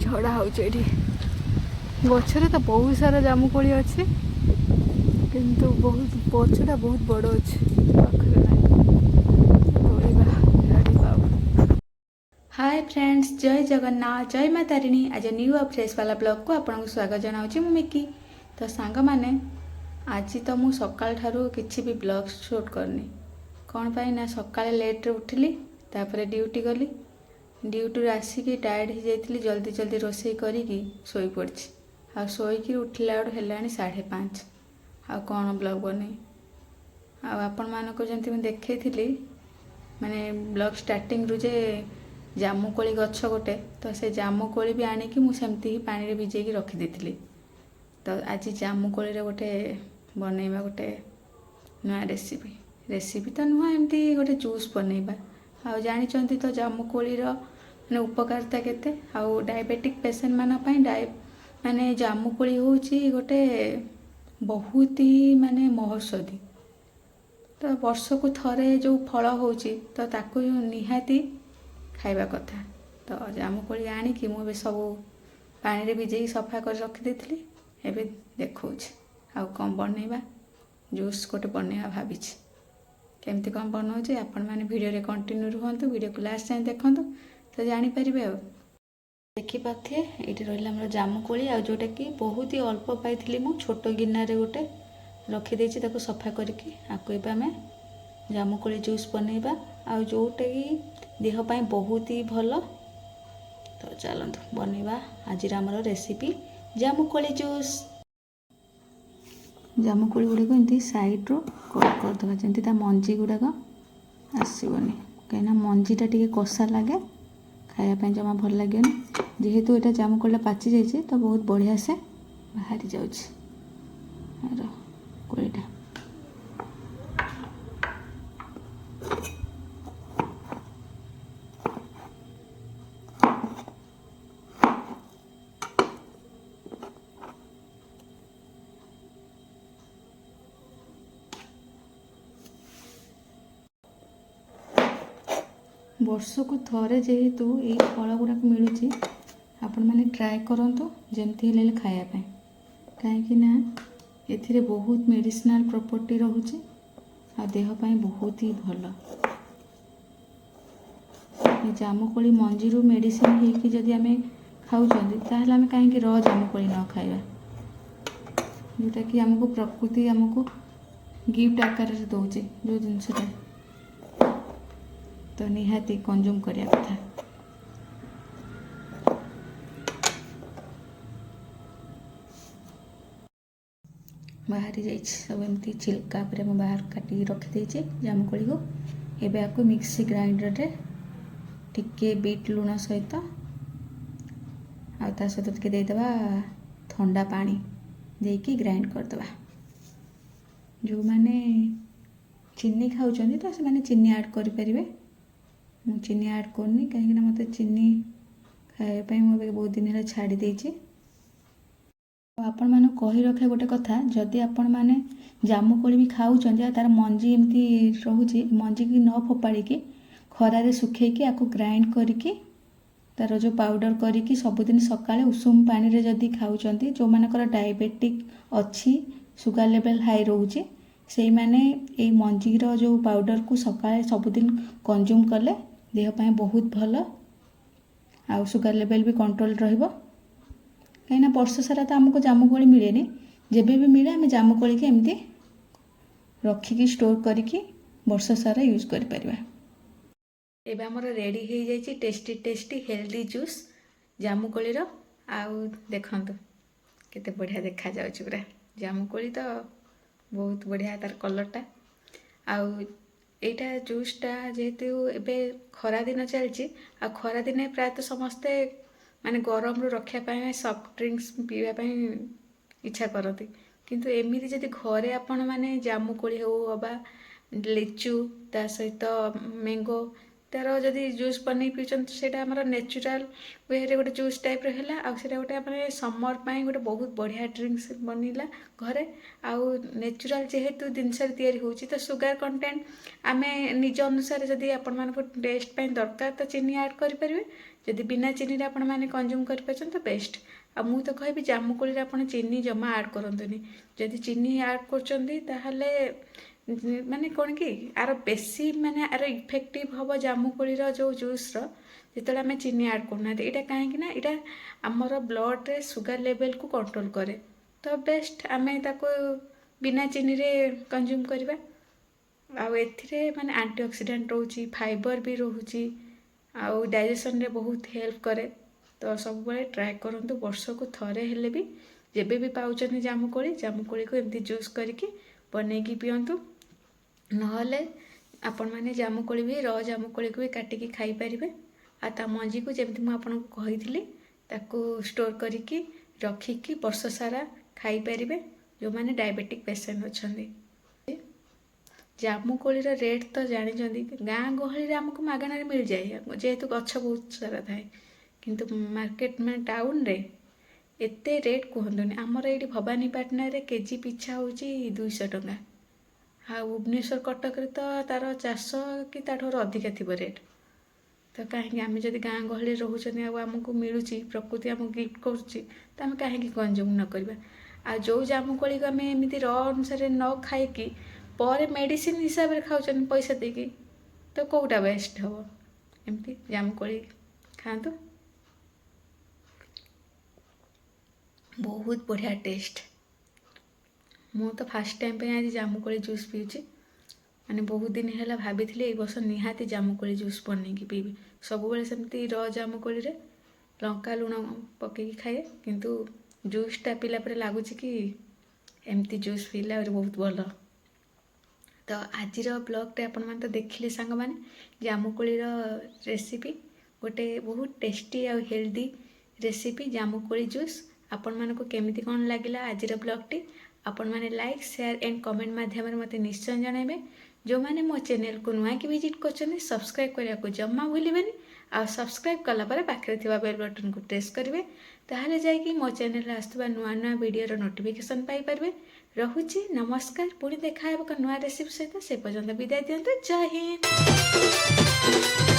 झड़ा हो गचरे तो बहुत सारा जामुकोली अच्छे किंतु बहुत गछटा बहुत बड़ अच्छे पाखे हाय फ्रेंड्स जय जगन्नाथ जय माँ तारिणी आज न्यू और फ्रेश वाला ब्लॉग को आपको स्वागत जनाऊँ मु मिकी तो सांग मैंने आज तो मु सकाल ठारू किसी भी ब्लॉग शूट करनी कौन पाई ना सकाले लेट रे उठिली तापर ड्यूटी गली ड्यूटी आसिकी टायर्ड हो जाइली जल्दी जल्दी रोषे करी शोई पड़ी आ शोईकी उठिला बेलू है 5:30 आ कौन ब्लॉग बन आपण मानक जमी मुझे देखी माने ब्लॉग स्टार्टिंग रु जे जामुकोली गछ गोटे तो से जामुकोली भी आनिकी मुझे ही पानी भिजेकी रखीदी तो आज जामुकोली गोटे बनइबा गोटे नया रेसिपी तो नुह एमती गोटे जूस बनइबा आ जानी तो जामुकोलीर माने उपकारिता केते आउ डायबिटिक पेसेंट माने जामुकोली होची गोटे बहुत ही माने महौषधि तो वर्ष को थरे जो फल होची तो ताकू निहाती खाइबा कथा तो जामुकोली आनिकी मुझे सब पानी भिजे सफा कर रखीदी एवं देखा आउ कौन बनइबा जूस गोटे बनइबा भावी केमती कौन बनाऊे आपण मैंने भिडियो कंटिन्यू रुहतु वीडियो को लास्ट टाइम देखूँ तो जानीपारे आ देखिपे ये रहा आम जामुकोली आ जोटा कि बहुत ही अल्प पाई मु छोट गिनारे गोटे रखीदे सफा करके आम जामुकोली जूस बनइबा आ जोटा कि देहपाई बहुत ही भल तो चलतु बनइबा आज आमर रेसिपी जामुकोली जूस जामुकोली गुड़ाक एमती सैड्रु कट करदे जमी मंजी गुड़ाक आसबनी कहीं मंजीटा टी कषा लगे खायापी जमा भल लगे जेहेतु यहाँ जामुकोली पाचि जाइए तो बहुत बढ़िया से बाहरी जाऊँगी कोलीटा वर्ष को थरे जेहेतु ये फल गुड़ाक मिलूँ आपण मैंने ट्राए करंतु जमती हेले खायापी कहीं एथिरे बहुत मेडिसिनल प्रॉपर्टी रोचे आ देहपाई बहुत ही भल जामुकोली मंजी मेडिसिन होगी जदि आम खाऊँ आम कहीं जामुकोली न खाइबा जोटा कि आमको प्रकृति आमको गिफ्ट आकार से दौचे जो जिनसटा तो निहाती कंज्यूम करिया कथा बाहरी जाइए सब एमती छिलका पर बाहर काटी रखीदे जामुकोली को एबे आपको मिक्सी ग्राइंडर रे टिके बीट लुण सहित आ सहित टिके देदेबा ठंडा पानी देकी ग्राइंड करदे जो मैंने चीनी खाऊँ तो से मैंने चीनी ऐड करें मु चीनी ऐड करनी कहीं मत चीनी खायापी मुझे बहुत दिन है छाड़ी देछि आपण माने कही रखे गोटे कथा जदि आपण माने जामुकोली भी खाऊँ तार मंजी एमती रोचे मंजी की न फोपाड़ी खरारे सुखेकी आपको ग्राइंड करके तार जो पाउडर करके सबुदिन सकाळे उषुम पानी रे जदि खाऊँ जो मानकर डायबिटिक अच्छी सुगर लेवल हाई रोचे से माने ये मंजीर जो पाउडर को सकाळे सबुदिन कंज्यूम कले देहपाई बहुत भल आ सुगर लेवल भी कंट्रोल रहिबो कहीं वर्ष सारा तो आमको जामुकोली मिले जेबे भी मिले आम जामुकोली के एमती रखिकी स्टोर करके वर्ष सारा यूज कर परिबा एबे हमर रेडी हो जाइए टेस्टी टेस्टी हेल्दी जूस जामुकोली आउ देखंतु केते बढ़िया देखा जाउछ पूरा जामुकोली तो बहुत बढ़िया तार कलरटा आउ एटा जूसटा जेहेतु एबे खरा दिन चलची आ खरा दिन प्रायतः समस्ते माने गरम रू रखा सॉफ्ट ड्रिंक्स पीवा इच्छा करती किंतु एमती जदि घरे आपण माने जामुकोली हो अबा लिचु ता सहित मैंगो तार जदि जूस बन पीछे से नेचुरल वे गोटे जूस टाइप है गोटे मैंने समर पाई गोटे बहुत बढ़िया ड्रिंक्स बनला घरे आउ नेचुरल जेहेतु जिनस तो सुगर कंटेंट आम निज अनुसार जदि आपण मानक टेस्ट पाई दरकार तो चीनी ऐड करेंगे जदि बिना चीनी आपण मैंने कंज्यूम कर तो बेस्ट आ मु तो कहि जामुकोली आप चीनी जमा ऐड करतुनि जदि चीनी ऐड कर माने कौन कि आर बेसी माने आर इफेक्टिव हम जामुकोलीर जो जूस्र जिते आम चीनी ऐड करना यहाँ कहीं यहाँ आमर ब्लड रे सुगर लेवल को कंट्रोल करे तो बेस्ट आम बिना चीनी रे कंज्यूम करवा आउ एथिरे माने एंटीऑक्सीडेंट रोची फाइबर भी रोची आउ डाइजेशन रे बहुत हेल्प करे तो सब बड़े ट्राए करंतु वर्ष को थरे हेले भी जेबे भी पाउचनी जामुकोली को एमती जूस करके बनैकी पियंतु नहले आपण माने जामुकोली भी र जामुकोली को भी काटिकी खाई परिबे आ ता मंजी को जेमती मु आपन को कहिथिली ताको स्टोर करिकी रखिकी वर्ष सारा खाई परिबे जो माने डायबिटिक पेशेंट अछंदी जामुकोली रेट तो जानी गाँ गहली आमको मागणार मिल जाए जेहेतु गछ बहुत सारा थाए किंतु मार्केट में टाउन रे एते रेट कहतुनि आमर ये भवानीपाटना रे केजी पिछा हूँ 200 टंका हाँ भुवनेश्वर कटक रे तो तार 400 कि ताठर अधिका थी रेट तो कहीं आम जब गाँ गहली रोचते आमको मिलूँ प्रकृति आमको गिफ्ट करुच्ची तो आम कहीं कंज्यूम न करवा आ जो जामुकोली को आम एमती र अनुसार न खाई पर मेडिसिन हिसाब से खाऊँ पैसा देकी तो कौटा बेस्ट हम एमती जामुकोली खातु बहुत बढ़िया टेस्ट मु तो फास्ट टाइम पे आज जामुकोली जूस पीऊँगी माने बहुत दिन है भाभी ए वर्ष निहाती जामुकोली जूस बनैकी पीबी सब बेले सेमती र जामुकोली रे लंका लुण पकईकी खाए किंतु जूसटा पीला पर लगुच कि एमती जूस पीला बहुत भल तो आज ब्लॉगटे आपण मैंने तो देखिले सांग मैंने जामुकोलीर रेसिपी गोटे बहुत टेस्टी आ हेल्दी रेसिपी जामुकोली जूस आपण मानक केमिति कौन लगिला आज ब्लॉगटी आपण मैंने लाइक शेयर एंड कमेंट माध्यम मत निश्चय जनइबे जो मैंने मो चैनल को नुआ कि विजिट कर सब्सक्राइब करने को जमा भूलें आ सब्सक्राइब कलापर पाखे बेल बटन को प्रेस करेंगे ताहले जाइए मो चैनल आसुवा नुआ नुआ वीडियो नोटिफिकेशन पाइपर रहुची नमस्कार पुणी देखा नुआ रेसिपी सहित से पर्यंत विदाय दिंतु जय हिंद।